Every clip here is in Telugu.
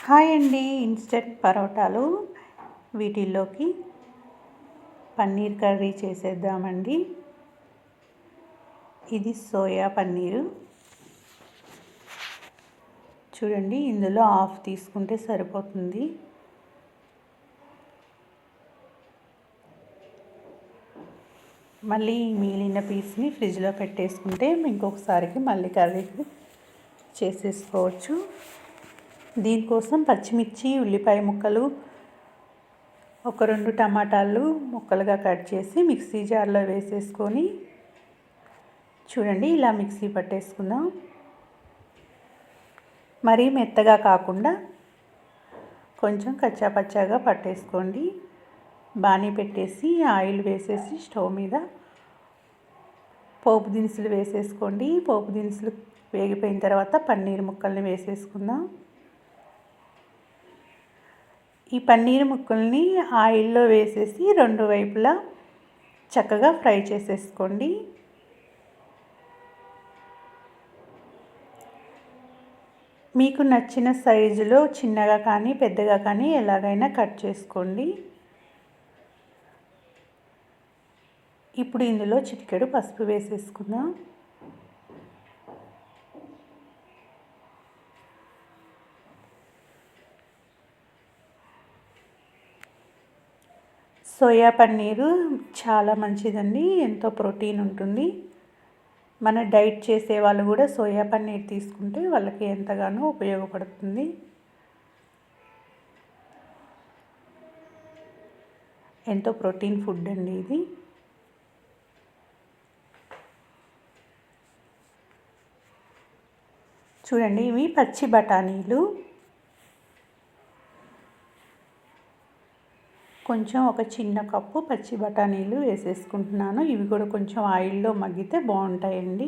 హాయ్ అండి. ఇన్స్టెంట్ పరోటాలు వీటిల్లోకి పన్నీర్ కర్రీ చేసేద్దామండి. ఇది సోయా పన్నీరు. చూడండి, ఇందులో హాఫ్ తీసుకుంటే సరిపోతుంది. మళ్ళీ మిగిలిన పీస్ని ఫ్రిడ్జ్లో పెట్టేసుకుంటే ఇంకొకసారికి మళ్ళీ కర్రీకి చేసేసుకోవచ్చు. దీనికోసం పచ్చిమిర్చి, ఉల్లిపాయ ముక్కలు, ఒక 2 టమాటాలు ముక్కలుగా కట్ చేసి మిక్సీ జార్లో వేసేసుకొని చూడండి ఇలా మిక్సీ పట్టేసుకుందాం. మరీ మెత్తగా కాకుండా కొంచెం కచ్చాపచ్చాగా పట్టేసుకోండి. బాణీ పెట్టేసి ఆయిల్ వేసేసి స్టవ్ మీద పోపు దినుసులు వేసేసుకోండి. పోపు దినుసులు వేగిపోయిన తర్వాత పన్నీర్ ముక్కల్ని వేసేసుకుందాం. ఈ పన్నీర్ ముక్కల్ని ఆయిల్లో వేసేసి 2 వైపులా చక్కగా ఫ్రై చేసేసుకోండి. మీకు నచ్చిన సైజులో చిన్నగా కానీ పెద్దగా కానీ ఎలాగైనా కట్ చేసుకోండి. ఇప్పుడు ఇందులో చిటికెడు పసుపు వేసేసుకుందాం. సోయా పన్నీరు చాలా మంచిదండి, ఎంతో ప్రోటీన్ ఉంటుంది. మన డైట్ చేసే వాళ్ళు కూడా సోయా పన్నీర్ తీసుకుంటే వాళ్ళకి ఎంతగానో ఉపయోగపడుతుంది. ఎంతో ప్రోటీన్ ఫుడ్ అండి ఇది. చూడండి, ఇవి పచ్చి బఠానీలు. కొంచెం ఒక చిన్న కప్పు పచ్చి బఠానీలు వేసేసుకుంటున్నాను. ఇవి కూడా కొంచెం ఆయిల్లో మగ్గితే బాగుంటాయండి.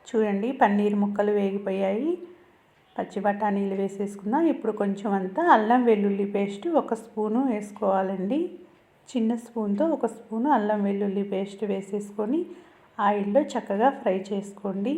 చూడండి, పన్నీర్ ముక్కలు వేగిపోయాయి. పచ్చి బఠానీలు వేసేసుకుందాం. ఇప్పుడు కొంచెం అంతా అల్లం వెల్లుల్లి పేస్ట్ 1 స్పూను వేసుకోవాలండి. చిన్న స్పూన్తో 1 స్పూను అల్లం వెల్లుల్లి పేస్ట్ వేసేసుకొని ఆయిల్లో చక్కగా ఫ్రై చేసుకోండి.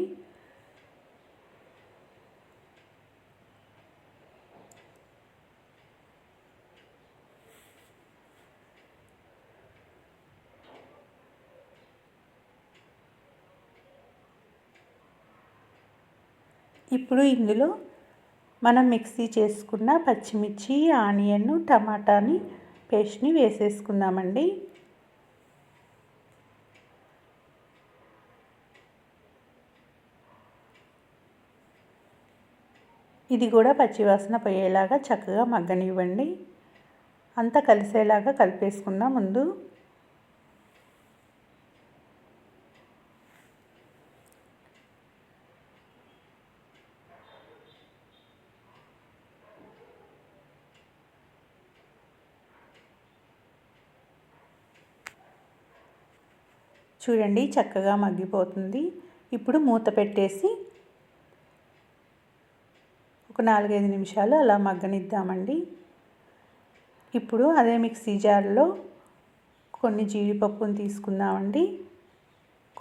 ఇప్పుడు ఇందులో మనం మిక్సీ చేసుకున్న పచ్చిమిర్చి, ఆనియన్, టమాటాని పేస్ట్ని వేసేసుకుందామండి. ఇది కూడా పచ్చివాసన పోయేలాగా చక్కగా మగ్గనివ్వండి. అంతా కలిసేలాగా కలిపేసుకుందాం ముందు. చూడండి, చక్కగా మగ్గిపోతుంది. ఇప్పుడు మూత పెట్టేసి ఒక 4-5 నిమిషాలు అలా మగ్గనిద్దామండి. ఇప్పుడు అదే మిక్సీ జార్లో కొన్ని జీడిపప్పును తీసుకుందామండి.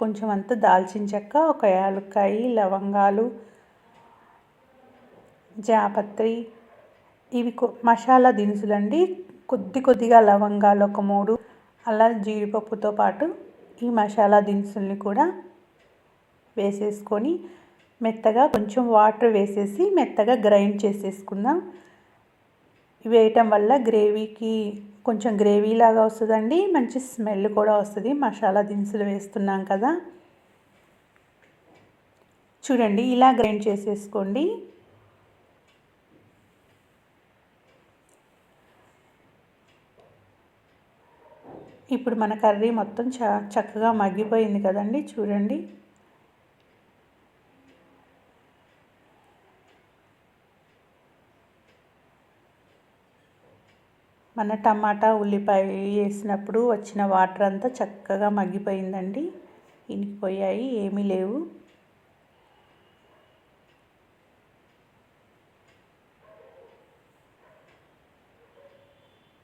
కొంచెం అంత దాల్చిన చెక్క, ఒక యాలక్కాయి, లవంగాలు, జాపత్రి, ఇవి మసాలా దినుసులండి. కొద్దిగా లవంగాలు ఒక 3, అలా జీడిపప్పుతో పాటు ఈ మసాలా దినుసుల్ని కూడా వేసేసుకొని మెత్తగా కొంచెం వాటర్ వేసేసి మెత్తగా గ్రైండ్ చేసేసుకుందాం. ఇవి వేయటం వల్ల గ్రేవీకి కొంచెం గ్రేవీలాగా వస్తుందండి. మంచి స్మెల్ కూడా వస్తుంది, మసాలా దినుసులు వేస్తున్నాం కదా. చూడండి, ఇలా గ్రైండ్ చేసేసుకోండి. ఇప్పుడు మన కర్రీ మొత్తం చక్కగా మగ్గిపోయింది కదండి. చూడండి, మన టమాటా, ఉల్లిపాయ వేసినప్పుడు వచ్చిన వాటర్ అంతా చక్కగా మగ్గిపోయిందండి. ఇనికిపోయాయి, ఏమీ లేవు.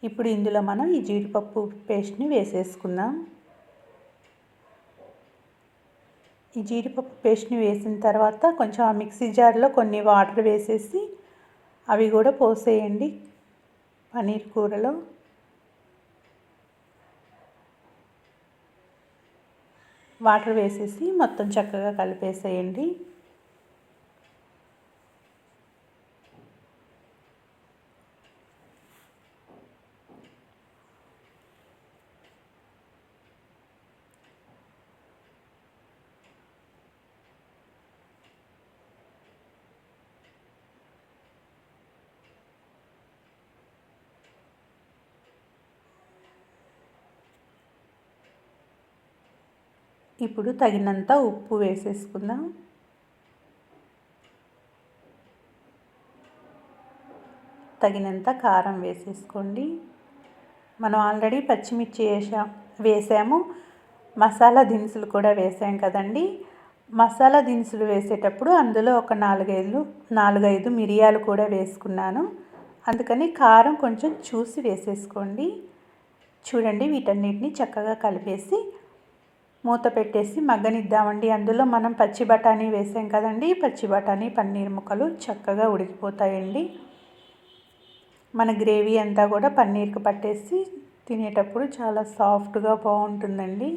ఇప్పుడు ఇందులో మనం ఈ జీడిపప్పు పేస్ట్ని వేసేసుకుందాం. ఈ జీడిపప్పు పేస్ట్ని వేసిన తర్వాత కొంచెం ఆ మిక్సీ జార్లో కొన్ని వాటర్ వేసేసి అవి కూడా పోసేయండి పన్నీర్ కూరలో. వాటర్ వేసేసి మొత్తం చక్కగా కలిపేసేయండి. ఇప్పుడు తగినంత ఉప్పు వేసేసుకుందాం. తగినంత కారం వేసేసుకోండి. మనం ఆల్రెడీ పచ్చిమిర్చి వేసాము, మసాలా దినుసులు కూడా వేసాం కదండి. మసాలా దినుసులు వేసేటప్పుడు అందులో ఒక 4-5 మిరియాలు కూడా వేసుకున్నాను. అందుకని కారం కొంచెం చూసి వేసేసుకోండి. చూడండి, వీటన్నిటిని చక్కగా కలిపేసి మూత పెట్టేసి మగ్గనిద్దామండి. అందులో మనం పచ్చి బఠానీ వేసాం కదండి. పచ్చి బఠానీ పన్నీర్ ముక్కలు చక్కగా ఉడికిపోతాయండి. మన గ్రేవీ అంతా కూడా పన్నీర్కి పట్టేసి తినేటప్పుడు చాలా సాఫ్ట్గా బాగుంటుందండి.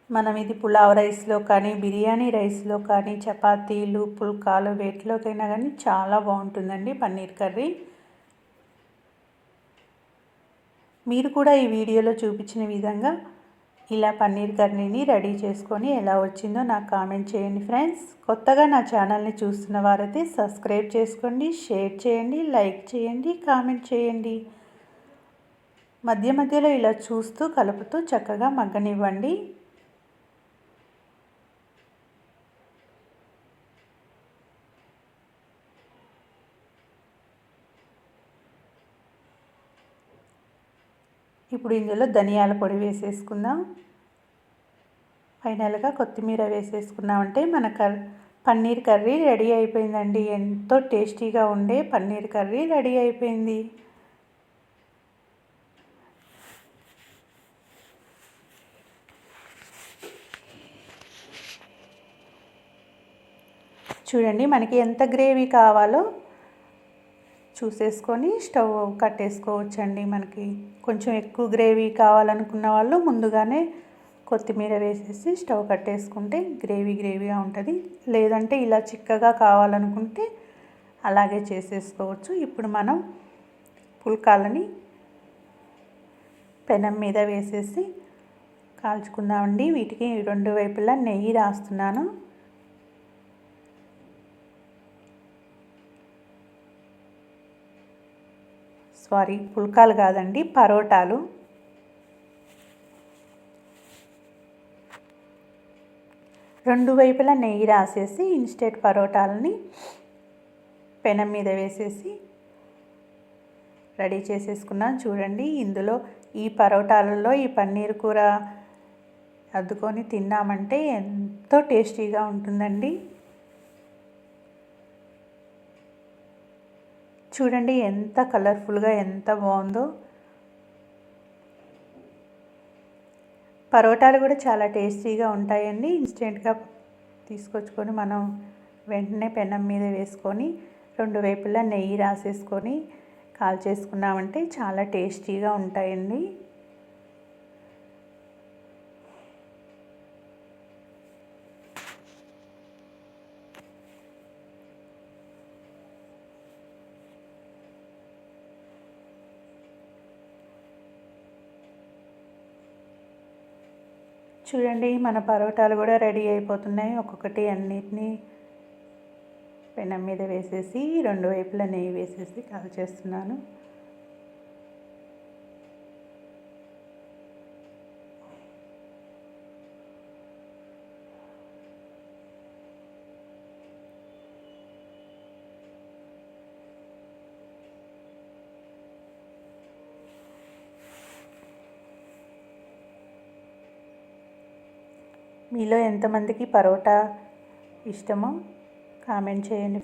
మనం ఇది పులావ్ రైస్లో కానీ, బిర్యానీ రైస్లో కానీ, చపాతీలు, పుల్కాలు వేటిలోకైనా కానీ చాలా బాగుంటుందండి పన్నీర్ కర్రీ. మీరు కూడా ఈ వీడియోలో చూపించిన విధంగా ఇలా పన్నీర్ కర్రీని రెడీ చేసుకొని ఎలా వచ్చిందో నాకు కామెంట్ చేయండి ఫ్రెండ్స్. కొత్తగా నా ఛానల్ని చూస్తున్న వారైతే సబ్స్క్రైబ్ చేసుకోండి, షేర్ చేయండి, లైక్ చేయండి, కామెంట్ చేయండి. మధ్య మధ్యలో ఇలా చూస్తూ కలుపుతూ చక్కగా మగ్గనివ్వండి. ఇప్పుడు ఇందులో ధనియాల పొడి వేసేసుకుందాం. ఫైనల్గా కొత్తిమీర వేసేసుకున్నామంటే మన పన్నీర్ కర్రీ రెడీ అయిపోయిందండి. ఎంతో టేస్టీగా ఉండే పన్నీర్ కర్రీ రెడీ అయిపోయింది. చూడండి, మనకి ఎంత గ్రేవీ కావాలో చూసేసుకొని స్టవ్ కట్టేసుకోవచ్చండి. మనకి కొంచెం ఎక్కువ గ్రేవీ కావాలనుకున్న వాళ్ళు ముందుగానే కొత్తిమీర వేసేసి స్టవ్ కట్టేసుకుంటే గ్రేవీగా ఉంటుంది. లేదంటే ఇలా చిక్కగా కావాలనుకుంటే అలాగే చేసేసుకోవచ్చు. ఇప్పుడు మనం పుల్కాలని పెనం మీద వేసేసి కాల్చుకుందామండి. వీటికి 2 వైపులా నెయ్యి రాస్తున్నాను. పుల్కాలు కాదండి, పరోటాలు. రెండు వైపులా నెయ్యి రాసేసి ఇన్స్టెంట్ పరోటాలని పెనం మీద వేసేసి రెడీ చేసేసుకున్నాను. చూడండి, ఇందులో ఈ పరోటాలలో ఈ పన్నీర్ కూర అద్దుకొని తిన్నామంటే ఎంతో టేస్టీగా ఉంటుందండి. చూడండి ఎంత కలర్ఫుల్గా ఎంత బాగుందో. పరోటాలు కూడా చాలా టేస్టీగా ఉంటాయండి. ఇన్స్టెంట్గా తీసుకొచ్చుకొని మనం వెంటనే పెనం మీద వేసుకొని 2 వైపులా నెయ్యి రాసేసుకొని కాల్చేసుకున్నామంటే చాలా టేస్టీగా ఉంటాయండి. చూడండి, మన పరోటాలు కూడా రెడీ అయిపోతున్నాయి. ఒక్కొక్కటి అన్నిటినీ పెనం మీద వేసేసి 2 వైపులా నెయ్యి వేసేసి కాల్చేస్తున్నాను. మీలో ఎంతమందికి పరోటా ఇష్టమో కామెంట్ చేయండి.